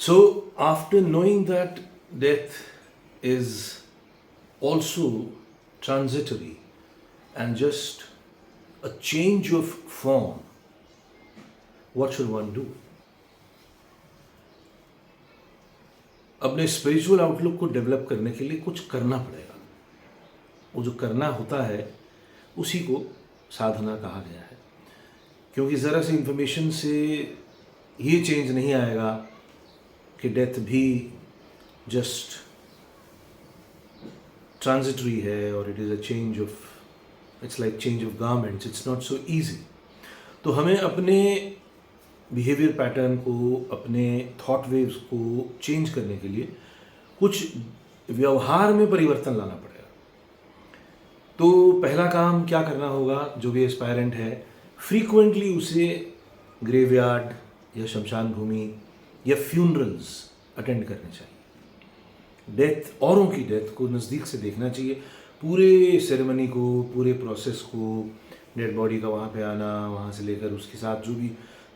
So, after knowing that death is also transitory and just a change of form, what should one do? अपने spiritual outlook को develop करने के लिए कुछ करना पड़ेगा। वो जो करना होता है उसी को साधना कहा गया है, क्योंकि ज़रा सी इंफॉर्मेशन से ये चेंज नहीं आएगा कि डेथ भी जस्ट ट्रांजिटरी है और it is a change of, it's like change of garments, it's not so easy. तो हमें अपने बिहेवियर पैटर्न को, अपने थॉट वेव्स को चेंज करने के लिए कुछ व्यवहार में परिवर्तन लाना पड़ेगा। तो पहला काम क्या करना होगा, जो भी एस्पायरेंट है फ्रीक्वेंटली उसे ग्रेवयार्ड या शमशान भूमि या फ्यूनरल्स अटेंड करने चाहिए। डेथ, औरों की डेथ को नज़दीक से देखना चाहिए, पूरे सेरेमनी को, पूरे प्रोसेस को, डेड बॉडी का वहाँ पे आना, वहाँ से लेकर उसके साथ जो भी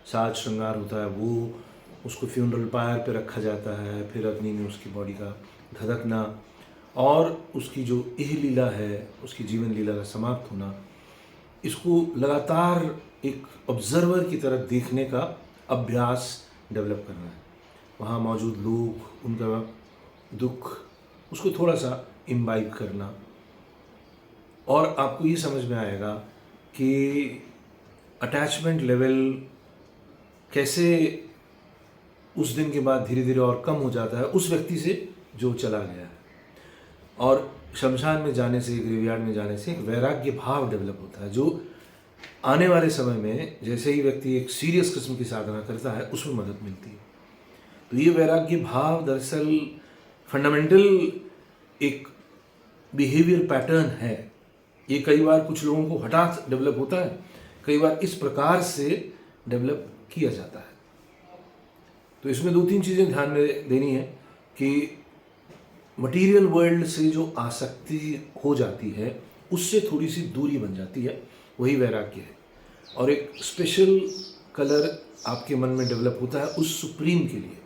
साज श्रृंगार होता है वो, उसको फ्यूनरल पायर पे रखा जाता है, फिर अग्नि में उसकी बॉडी का धधकना और उसकी जो इह लीला है, उसकी जीवन लीला का समाप्त होना, इसको लगातार एक ऑब्जर्वर की तरह देखने का अभ्यास डेवलप करना है। वहाँ मौजूद लोग, उनका दुख, उसको थोड़ा सा इम्बाइब करना, और आपको ये समझ में आएगा कि अटैचमेंट लेवल कैसे उस दिन के बाद धीरे धीरे और कम हो जाता है उस व्यक्ति से जो चला गया है। और शमशान में जाने से, ग्रेवयार्ड में जाने से एक वैराग्य भाव डेवलप होता है, जो आने वाले समय में जैसे ही व्यक्ति एक सीरियस किस्म की साधना करता है उसमें मदद मिलती है। तो ये वैराग्य भाव दरअसल फंडामेंटल एक बिहेवियर पैटर्न है। ये कई बार कुछ लोगों को हठात डेवलप होता है, कई बार इस प्रकार से डेवलप किया जाता है। तो इसमें दो तीन चीज़ें ध्यान में देनी है कि मटेरियल वर्ल्ड से जो आसक्ति हो जाती है उससे थोड़ी सी दूरी बन जाती है, वही वैराग्य है। और एक स्पेशल कलर आपके मन में डेवलप होता है उस सुप्रीम के लिए,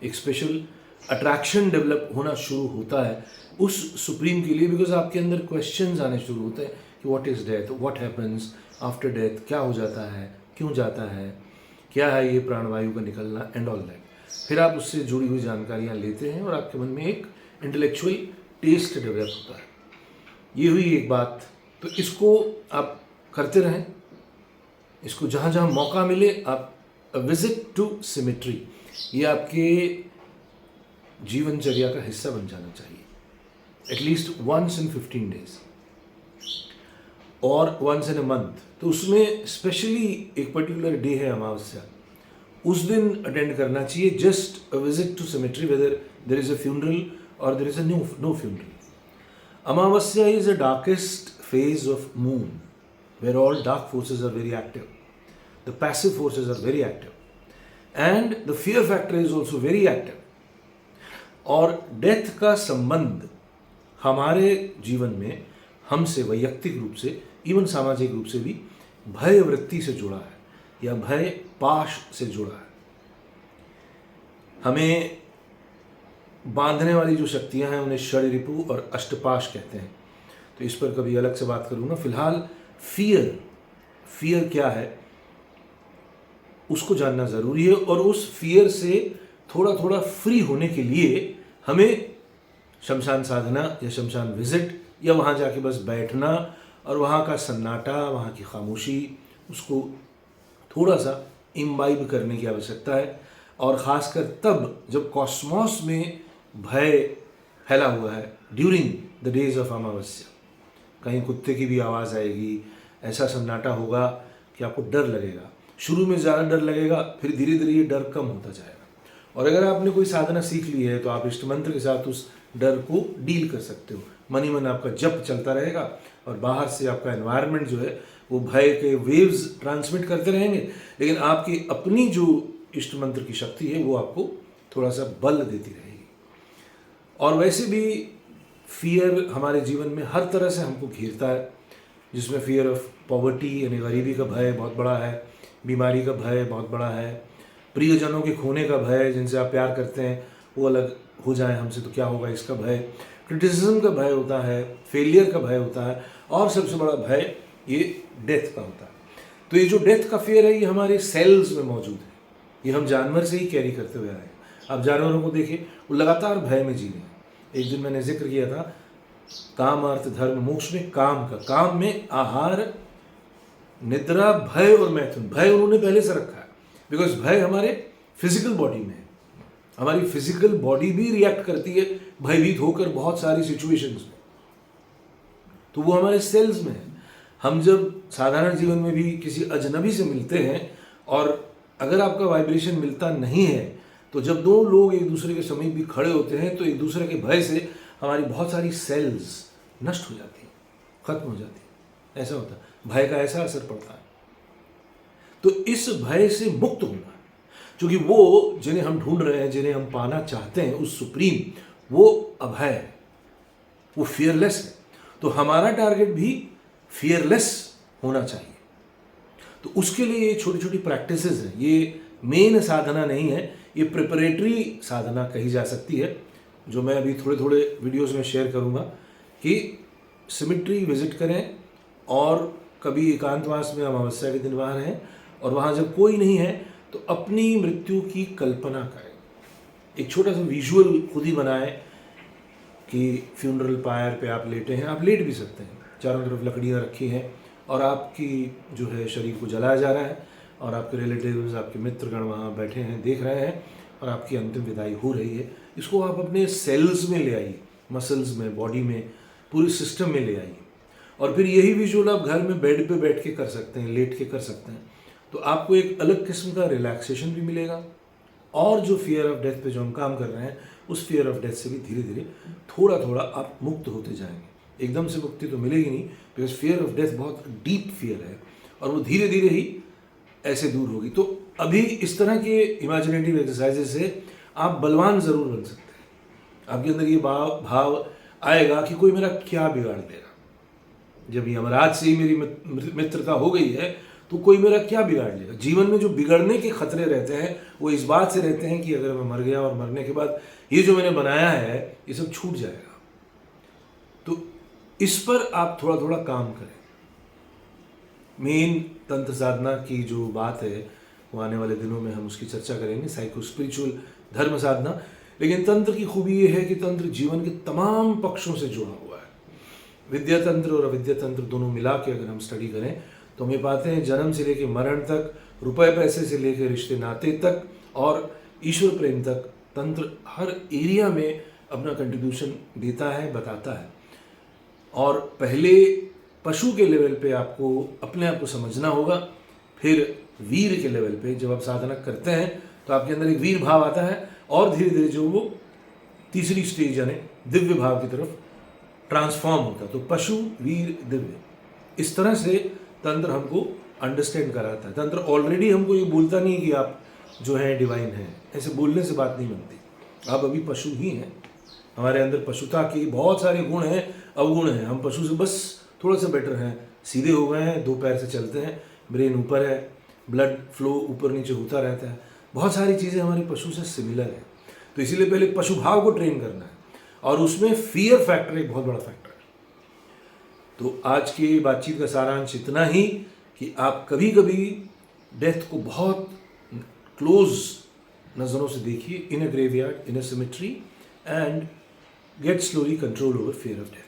एक स्पेशल अट्रैक्शन डेवलप होना शुरू होता है उस सुप्रीम के लिए, बिकॉज आपके अंदर क्वेश्चंस आने शुरू होते हैं कि what is death, what happens after death, क्या हो जाता है, क्यों जाता है, क्या है ये प्राणवायु का निकलना एंड ऑल दैट। फिर आप उससे जुड़ी हुई जानकारियाँ लेते हैं और आपके मन में एक इंटेलेक्चुअल टेस्ट डेवलप होता है। ये हुई एक बात। तो इसको आप करते रहें, इसको जहाँ जहाँ मौका मिले आप विजिट टू सिमेट्री, ये आपके जीवनचर्या का हिस्सा बन जाना चाहिए, एटलीस्ट वंस इन 15 डेज और वंस इन अ मंथ। तो उसमें स्पेशली एक पर्टिकुलर डे है अमावस्या, उस दिन अटेंड करना चाहिए, just a visit to cemetery whether there is a funeral और there is a no funeral. Amavasya is the darkest phase of moon, where all dark forces are very active. The passive forces are very active. And the fear factor is also very active. और death का संबंध हमारे जीवन में हमसे वैयक्तिक रूप से, इवन सामाजिक रूप से भी भय वृत्ति से जुड़ा है या भय पाश से जुड़ा है। हमें बांधने वाली जो शक्तियां हैं उन्हें षड्रिपु और अष्टपाश कहते हैं। तो इस पर कभी अलग से बात करूंगा। फिलहाल फियर क्या है उसको जानना ज़रूरी है, और उस फियर से थोड़ा थोड़ा फ्री होने के लिए हमें शमशान साधना या शमशान विजिट या वहाँ जाके बस बैठना और वहाँ का सन्नाटा, वहाँ की खामोशी, उसको थोड़ा सा इम्बाइब करने की आवश्यकता है। और ख़ासकर तब जब कॉस्मॉस में भय फैला हुआ है, ड्यूरिंग द डेज ऑफ अमावस्या, कहीं कुत्ते की भी आवाज़ आएगी, ऐसा सन्नाटा होगा कि आपको डर लगेगा। शुरू में ज़्यादा डर लगेगा, फिर धीरे धीरे ये डर कम होता जाएगा। और अगर आपने कोई साधना सीख ली है तो आप इष्ट मंत्र के साथ उस डर को डील कर सकते हो। मन ही मन आपका जप चलता रहेगा और बाहर से आपका एनवायरनमेंट जो है वो भय के वेव्स ट्रांसमिट करते रहेंगे, लेकिन आपकी अपनी जो इष्ट मंत्र की शक्ति है वो आपको थोड़ा सा बल देती रहेगी। और वैसे भी फियर हमारे जीवन में हर तरह से हमको घेरता है, जिसमें फियर ऑफ पॉवर्टी यानी गरीबी का भय बहुत बड़ा है, बीमारी का भय बहुत बड़ा है, प्रियजनों के खोने का भय, जिनसे आप प्यार करते हैं वो अलग हो जाए हमसे तो क्या होगा इसका भय, क्रिटिसिज्म का भय होता है, फेलियर का भय होता है, और सबसे बड़ा भय ये डेथ का होता है। तो ये जो डेथ का फेयर है ये हमारे सेल्स में मौजूद है, ये हम जानवर से ही कैरी करते हुए आए हैं। आप जानवरों को देखिए, वो लगातार भय में जी रहे हैं। एक दिन मैंने जिक्र किया था काम अर्थ धर्म मोक्ष में काम का, काम में आहार, निद्रा, भय और मैथुन। भय उन्होंने पहले से रखा है, बिकॉज भय हमारे फिजिकल बॉडी में है। हमारी फिजिकल बॉडी भी रिएक्ट करती है भयभीत होकर बहुत सारी सिचुएशंस में, तो वो हमारे सेल्स में है। हम जब साधारण जीवन में भी किसी अजनबी से मिलते हैं और अगर आपका वाइब्रेशन मिलता नहीं है, तो जब दो लोग एक दूसरे के समीप भी खड़े होते हैं तो एक दूसरे के भय से हमारी बहुत सारी सेल्स नष्ट हो जाती हैं, खत्म हो जाती है। ऐसा होता है, भय का ऐसा असर पड़ता है। तो इस भय से मुक्त होना, क्योंकि वो जिन्हें हम ढूंढ रहे हैं, जिन्हें हम पाना चाहते हैं, उस सुप्रीम, वो अभय है, वो फियरलेस है। तो हमारा टारगेट भी फियरलेस होना चाहिए। तो उसके लिए ये छोटी छोटी प्रैक्टिसेस हैं, ये मेन साधना नहीं है, ये प्रिपरेटरी साधना कही जा सकती है, जो मैं अभी थोड़े थोड़े वीडियोस में शेयर करूंगा। कि सिमिट्री विजिट करें और कभी एकांतवास में अमावस्या के दिन वहाँ रहें, और वहाँ जब कोई नहीं है तो अपनी मृत्यु की कल्पना करें। एक छोटा सा विजुअल खुद ही बनाएं कि फ्यूनरल पायर पे आप लेटे हैं, आप लेट भी सकते हैं, चारों तरफ लकड़ियाँ रखी हैं और आपकी जो है शरीर को जलाया जा रहा है, और आपके रिलेटिव्स, आपके मित्रगण वहाँ बैठे हैं, देख रहे हैं, और आपकी अंतिम विदाई हो रही है। इसको आप अपने सेल्स में ले आइए, मसल्स में, बॉडी में, पूरे सिस्टम में ले आइए। और फिर यही विजुअल आप घर में बेड पे बैठ के कर सकते हैं, लेट के कर सकते हैं। तो आपको एक अलग किस्म का रिलैक्सेशन भी मिलेगा, और जो फियर ऑफ डेथ पे जो हम काम कर रहे हैं, उस फियर ऑफ डेथ से भी धीरे धीरे थोड़ा थोड़ा आप मुक्त होते जाएंगे। एकदम से मुक्ति तो मिलेगी नहीं, बिकॉज फियर ऑफ डेथ बहुत डीप फियर है, और वो धीरे धीरे ही ऐसे दूर होगी। तो अभी इस तरह के इमेजिनेटिव एक्सरसाइजेज से आप बलवान ज़रूर बन सकते हैं। आपके अंदर ये भाव आएगा कि कोई मेरा क्या बिगाड़ देगा। जब यमराज से ही मेरी मित्रता हो गई है तो कोई मेरा क्या बिगाड़ लेगा। जीवन में जो बिगड़ने के खतरे रहते हैं वो इस बात से रहते हैं कि अगर मैं मर गया और मरने के बाद ये जो मैंने बनाया है ये सब छूट जाएगा। तो इस पर आप थोड़ा थोड़ा काम करें। मेन तंत्र साधना की जो बात है वो आने वाले दिनों में हम उसकी चर्चा करेंगे, साइको स्पिरिचुअल धर्म साधना। लेकिन तंत्र की खूबी ये है कि तंत्र जीवन के तमाम पक्षों से जुड़ा हुआ है। विद्या तंत्र और अविद्या तंत्र दोनों मिला के अगर हम स्टडी करें तो हम ये पाते हैं जन्म से लेकर मरण तक, रुपए पैसे से लेकर रिश्ते नाते तक और ईश्वर प्रेम तक, तंत्र हर एरिया में अपना कंट्रीब्यूशन देता है, बताता है। और पहले पशु के लेवल पे आपको अपने आप को समझना होगा, फिर वीर के लेवल पे जब आप साधना करते हैं तो आपके अंदर एक वीर भाव आता है, और धीरे धीरे जो वो तीसरी स्टेज यानी दिव्य भाव की तरफ ट्रांसफॉर्म होता है। तो पशु, वीर, दिव्य, इस तरह से तंत्र हमको अंडरस्टैंड कराता है। तंत्र ऑलरेडी हमको ये बोलता नहीं कि आप जो है डिवाइन हैं, ऐसे बोलने से बात नहीं बनती। आप अभी पशु ही हैं, हमारे अंदर पशुता के बहुत सारे गुण हैं, अवगुण हैं। हम पशु से बस थोड़ा सा बेटर हैं, सीधे हो गए हैं, दो पैर से चलते हैं, ब्रेन ऊपर है, ब्लड फ्लो ऊपर नीचे होता रहता है, बहुत सारी चीज़ें हमारे पशु से सिमिलर हैं। तो इसीलिए पहले पशु भाव को ट्रेन करना है, और उसमें फियर फैक्टर एक बहुत बड़ा फैक्टर है। तो आज की बातचीत का सारांश इतना ही कि आप कभी कभी डेथ को बहुत क्लोज नज़रों से देखिए, in a graveyard, in a cemetery, and get slowly control over fear of death.